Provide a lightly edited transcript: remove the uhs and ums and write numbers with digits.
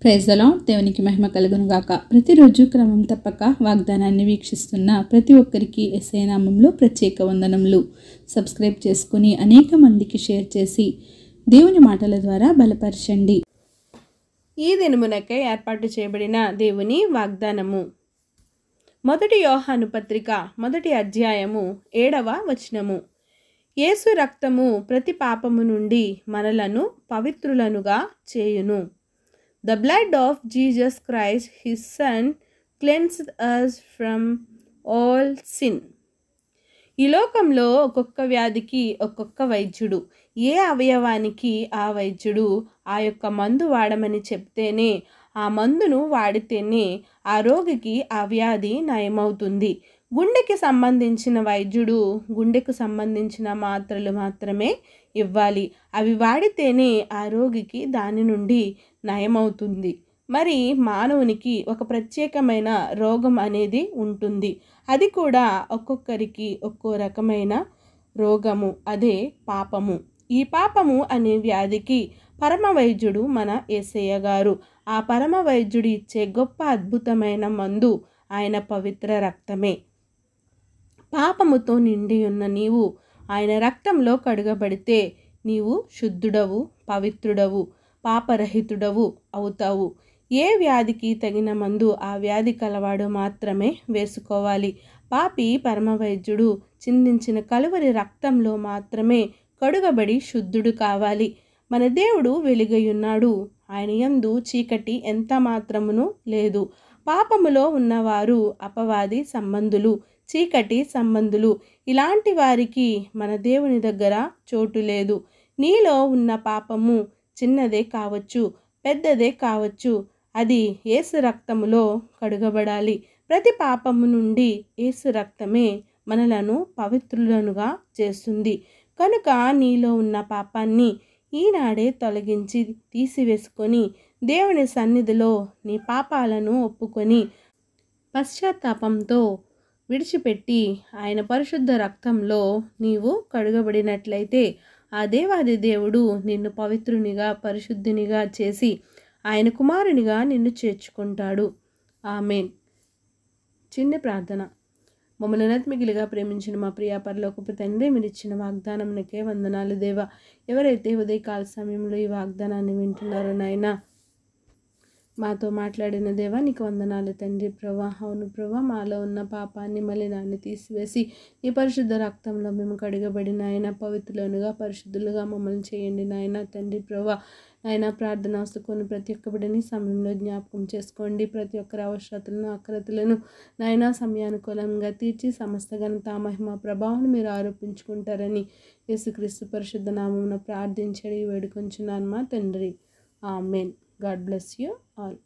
Praise the lord. దేవునికి మహిమ కలుగును గాక. ప్రతిరోజు క్రమం తప్పక వాగ్దానాన్ని వీక్షిస్తున్న ప్రతి ఒక్కరికి యేసయ్య నామములో ప్రత్యేక వందనములు. సబ్స్క్రైబ్ చేసుకుని అనేక మందికి షేర్ చేసి దేవుని మాటల ద్వారా బలపరచండి. ఈ దినమునకై ఏర్పాటు చేయబడిన దేవుని వాగ్దానము. 1 యోహాను పత్రిక 1 అధ్యాయము 7వ వచనము. యేసు రక్తము ప్రతి పాపము నుండి మనలను పవిత్రులనుగా చేయును. The blood of Jesus Christ, his son, cleansed us from all sin. ఈ లోకంలో ఒక్కొక్క వ్యాధికి ఒక్కొక్క వైద్యుడు. ఏ అవయవానికి ఆ వైద్యుడు ఆ యొక్క మందు వాడమని చెప్తేనే, ఆ మందును వాడితేనే ఆ రోగికి ఆ వ్యాధి నయమవుతుంది. గుండెకి సంబంధించిన వైద్యుడు గుండెకు సంబంధించిన మాత్రలు మాత్రమే ఇవ్వాలి. అవి వాడితేనే ఆ రోగికి దాని నుండి నయమవుతుంది. మరి మానవునికి ఒక ప్రత్యేకమైన రోగం అనేది ఉంటుంది. అది కూడా ఒక్కొక్కరికి ఒక్కో రకమైన రోగము, అదే పాపము. ఈ పాపము అనే వ్యాధికి పరమ వైద్యుడు మన యేసయ్య గారు. ఆ పరమ వైద్యుడు ఇచ్చే గొప్ప అద్భుతమైన మందు ఆయన పవిత్ర రక్తమే. పాపముతో నిండి ఉన్న నీవు ఆయన రక్తంలో కడుగబడితే నీవు శుద్ధుడవు, పవిత్రుడవు, పాపరహితుడవు అవుతావు. ఏ వ్యాధికి తగిన మందు ఆ వ్యాధి కలవాడు మాత్రమే వేసుకోవాలి. పాపి పరమవైద్యుడు చిందించిన కలువరి రక్తంలో మాత్రమే కడుగబడి శుద్ధుడు కావాలి. మన దేవుడు వెలుగయున్నాడు. ఆయన యందు చీకటి ఎంత మాత్రమును లేదు. పాపములో ఉన్నవారు అపవాది సంబంధులు, చీకటి సంబంధులు. ఇలాంటి వారికి మన దేవుని దగ్గర చోటు లేదు. నీలో ఉన్న పాపము చిన్నదే కావచ్చు, పెద్దదే కావచ్చు, అది యేసు రక్తములో కడుగబడాలి. ప్రతి పాపము నుండి యేసు రక్తమే మనలను పవిత్రులనుగా చేస్తుంది. కనుక నీలో ఉన్న పాపాన్ని ఈనాడే తొలగించి తీసివేసుకొని దేవుని సన్నిధిలో నీ పాపాలను ఒప్పుకొని పశ్చాత్తాపంతో విడిచిపెట్టి ఆయన పరిశుద్ధ రక్తంలో నీవు కడుగబడినట్లయితే ఆ దేవాది దేవుడు నిన్ను పవిత్రునిగా, పరిశుద్ధునిగా చేసి ఆయన కుమారునిగా నిన్ను చేర్చుకుంటాడు. ఆమేన్. చిన్న ప్రార్థన. మమ్మల్ని అనతిమిగిలిగా ప్రేమించిన మా ప్రియ పరలోకపు తండ్రి, మీరు ఇచ్చిన వాగ్దానంకే వందనాలు దేవా. ఎవరైతే ఉదయకాల సమయంలో ఈ వాగ్దానాన్ని వింటున్నారో నాయనా, మాతో మాట్లాడిన దేవా నీకు వందనాలు తండ్రి. ప్రభా, అవును ప్రభా, మాలో ఉన్న పాపాన్ని మలినాన్ని తీసివేసి నీ పరిశుద్ధ రక్తంలో మేము కడుగబడిన ఆయన పవిత్రులనుగా, పరిశుద్ధులుగా మమ్మల్ని చేయండి నాయన తండ్రి. ప్రభా నాయన, ప్రార్థన వస్తుకొని ప్రతి ఒక్క బిడ్డని సమయంలో జ్ఞాపకం చేసుకోండి. ప్రతి ఒక్కరి అవసరతలను, అక్రతలను నాయన సమయానుకూలంగా తీర్చి సమస్త ఘనత, మహిమ, ప్రభావం మీరు ఆరోపించుకుంటారని యేసుక్రీస్తు పరిశుద్ధ నామమున ప్రార్థించడి వేడుకొంచున్నాను మా తండ్రి. ఆమేన్. God bless you all.